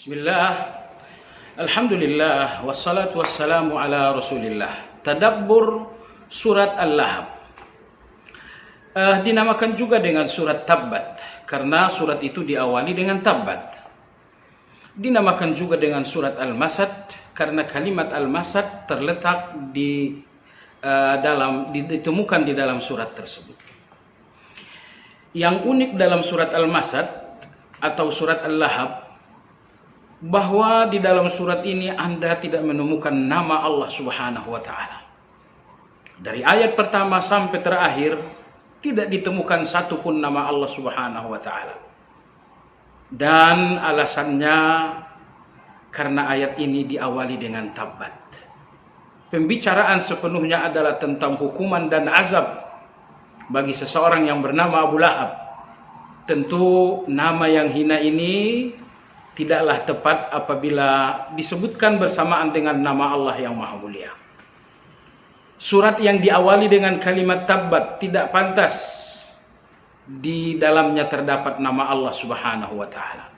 Bismillah, Alhamdulillah, wassalatu wassalamu ala rasulillah. Tadabbur surat Al-Lahab. Dinamakan juga dengan surat Tabbat, karena surat itu diawali dengan Tabbat. Dinamakan juga dengan surat Al-Masad, karena kalimat Al-Masad terletak ditemukan di dalam surat tersebut. Yang unik dalam surat Al-Masad atau surat Al-Lahab, bahwa di dalam surat ini Anda tidak menemukan nama Allah Subhanahu wa Ta'ala. Dari ayat pertama sampai terakhir tidak ditemukan satupun nama Allah Subhanahu wa Ta'ala. Dan alasannya karena ayat ini diawali dengan Tabbat. Pembicaraan sepenuhnya adalah tentang hukuman dan azab bagi seseorang yang bernama Abu Lahab. Tentu nama yang hina ini tidaklah tepat apabila disebutkan bersamaan dengan nama Allah yang Maha Mulia. Surat yang diawali dengan kalimat Tabbat tidak pantas di dalamnya terdapat nama Allah Subhanahu wa Ta'ala.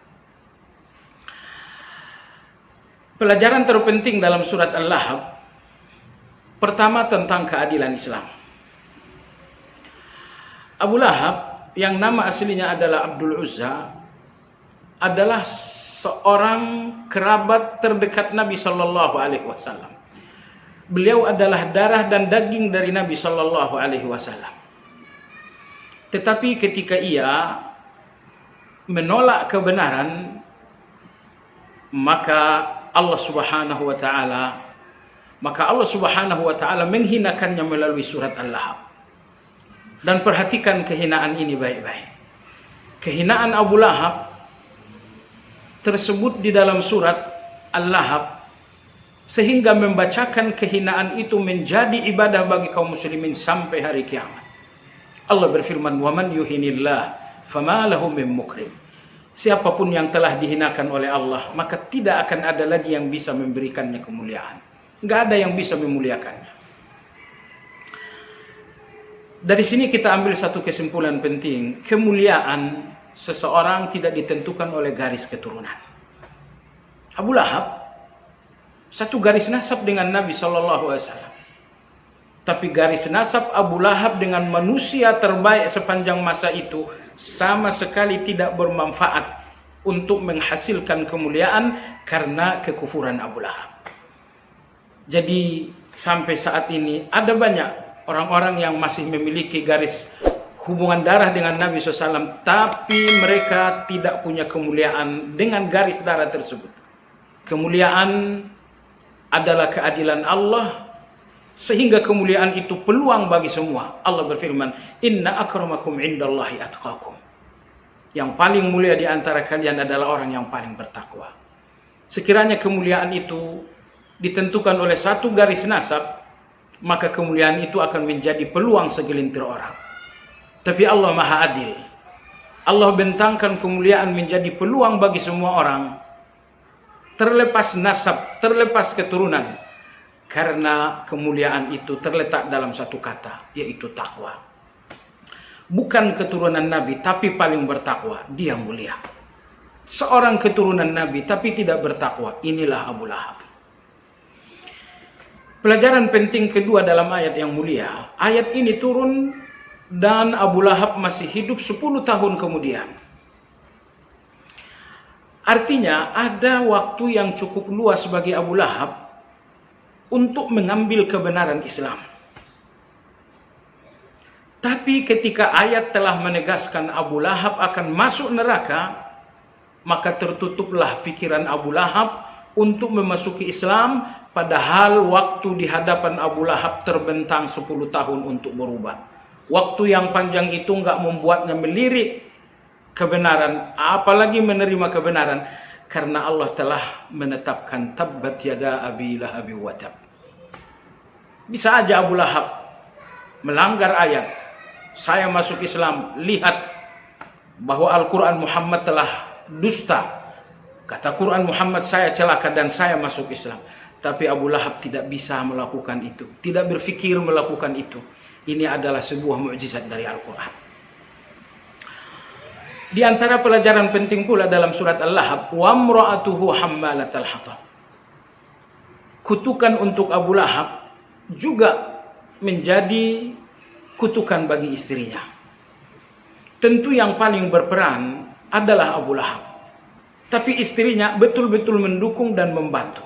Pelajaran terpenting dalam surat Al-Lahab, pertama tentang keadilan Islam. Abu Lahab yang nama aslinya adalah Abdul Uzza adalah seorang kerabat terdekat Nabi Shallallahu Alaihi Wasallam. Beliau adalah darah dan daging dari Nabi Shallallahu Alaihi Wasallam. Tetapi ketika ia menolak kebenaran, maka Allah Subhanahu Wa Taala menghinakannya melalui surat Al-Lahab. Dan perhatikan kehinaan ini baik-baik. Kehinaan Abu Lahab tersebut di dalam surat Al-Lahab, sehingga membacakan kehinaan itu menjadi ibadah bagi kaum muslimin sampai hari kiamat. Allah berfirman, "Wa man yuhinillah fama lahu min mukrim." Siapapun yang telah dihinakan oleh Allah, maka tidak akan ada lagi yang bisa memberikannya kemuliaan. Enggak ada yang bisa memuliakannya. Dari sini kita ambil satu kesimpulan penting, kemuliaan seseorang tidak ditentukan oleh garis keturunan. Abu Lahab satu garis nasab dengan Nabi SAW. Tapi garis nasab Abu Lahab dengan manusia terbaik sepanjang masa itu sama sekali tidak bermanfaat untuk menghasilkan kemuliaan karena kekufuran Abu Lahab. Jadi sampai saat ini ada banyak orang-orang yang masih memiliki garis hubungan darah dengan Nabi SAW, tapi mereka tidak punya kemuliaan dengan garis darah tersebut. Kemuliaan adalah keadilan Allah, sehingga kemuliaan itu peluang bagi semua. Allah berfirman, "Inna akramakum indallahi atqakum." Yang paling mulia di antara kalian adalah orang yang paling bertakwa. Sekiranya kemuliaan itu ditentukan oleh satu garis nasab, maka kemuliaan itu akan menjadi peluang segelintir orang. Tapi Allah Maha Adil. Allah bentangkan kemuliaan menjadi peluang bagi semua orang, terlepas nasab, terlepas keturunan. Karena kemuliaan itu terletak dalam satu kata, yaitu takwa. Bukan keturunan Nabi, tapi paling bertakwa, dia mulia. Seorang keturunan Nabi, tapi tidak bertakwa, inilah Abu Lahab. Pelajaran penting kedua dalam ayat yang mulia, ayat ini turun dan Abu Lahab masih hidup 10 tahun kemudian. Artinya ada waktu yang cukup luas bagi Abu Lahab untuk mengambil kebenaran Islam. Tapi ketika ayat telah menegaskan Abu Lahab akan masuk neraka, maka tertutuplah pikiran Abu Lahab untuk memasuki Islam, padahal waktu di hadapan Abu Lahab terbentang 10 tahun untuk berubah. Waktu yang panjang itu enggak membuatnya melirik kebenaran, apalagi menerima kebenaran, karena Allah telah menetapkan tabbat yada abi lahab wa tab. Bisa aja Abu Lahab melanggar ayat, saya masuk Islam, lihat bahwa Al-Quran Muhammad telah dusta, kata Quran Muhammad saya celaka dan saya masuk Islam. Tapi Abu Lahab tidak bisa melakukan itu, tidak berpikir melakukan itu. Ini adalah sebuah mukjizat dari Al-Quran. Di antara pelajaran penting pula dalam surat Al-Lahab, wa imra'atuhu hammalatal hatab. Kutukan untuk Abu Lahab juga menjadi kutukan bagi istrinya. Tentu yang paling berperan adalah Abu Lahab. Tapi istrinya betul-betul mendukung dan membantu.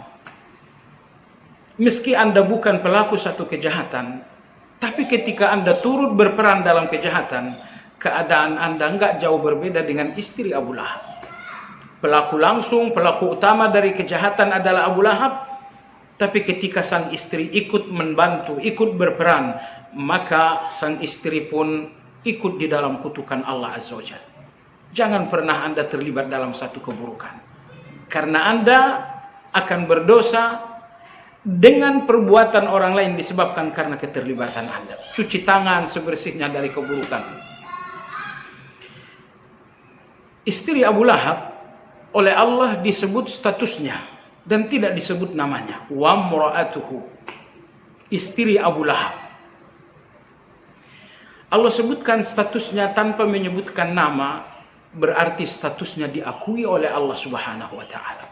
Meski Anda bukan pelaku satu kejahatan, tapi ketika Anda turut berperan dalam kejahatan, keadaan Anda enggak jauh berbeda dengan istri Abu Lahab. Pelaku langsung, pelaku utama dari kejahatan adalah Abu Lahab. Tapi ketika sang istri ikut membantu, ikut berperan, maka sang istri pun ikut di dalam kutukan Allah Azza wa Jalla. Jangan pernah Anda terlibat dalam satu keburukan. Karena Anda akan berdosa dengan perbuatan orang lain disebabkan karena keterlibatan Anda. Cuci tangan sebersihnya dari keburukan. Istri Abu Lahab oleh Allah disebut statusnya dan tidak disebut namanya. Wa imra'atuhu, istri Abu Lahab. Allah sebutkan statusnya tanpa menyebutkan nama, berarti statusnya diakui oleh Allah Subhanahu wa taala.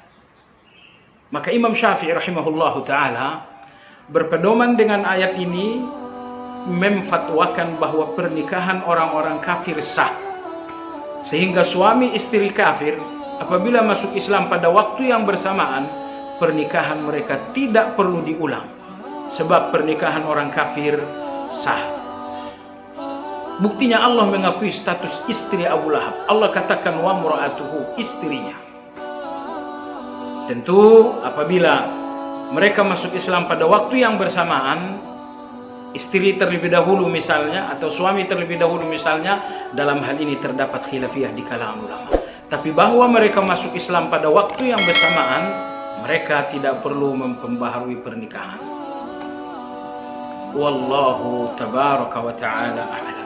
Maka Imam Syafi'i rahimahullahu taala berpedoman dengan ayat ini memfatwakan bahwa pernikahan orang-orang kafir sah. Sehingga suami istri kafir apabila masuk Islam pada waktu yang bersamaan, pernikahan mereka tidak perlu diulang. Sebab pernikahan orang kafir sah. Buktinya Allah mengakui status istri Abu Lahab. Allah katakan wa imra'atuhu, istrinya. Tentu apabila mereka masuk Islam pada waktu yang bersamaan, istri terlebih dahulu misalnya, atau suami terlebih dahulu misalnya, dalam hal ini terdapat khilafiyah di kalangan ulama. Tapi bahwa mereka masuk Islam pada waktu yang bersamaan, mereka tidak perlu memperbaharui pernikahan. Wallahu tabaraka wa ta'ala a'lam.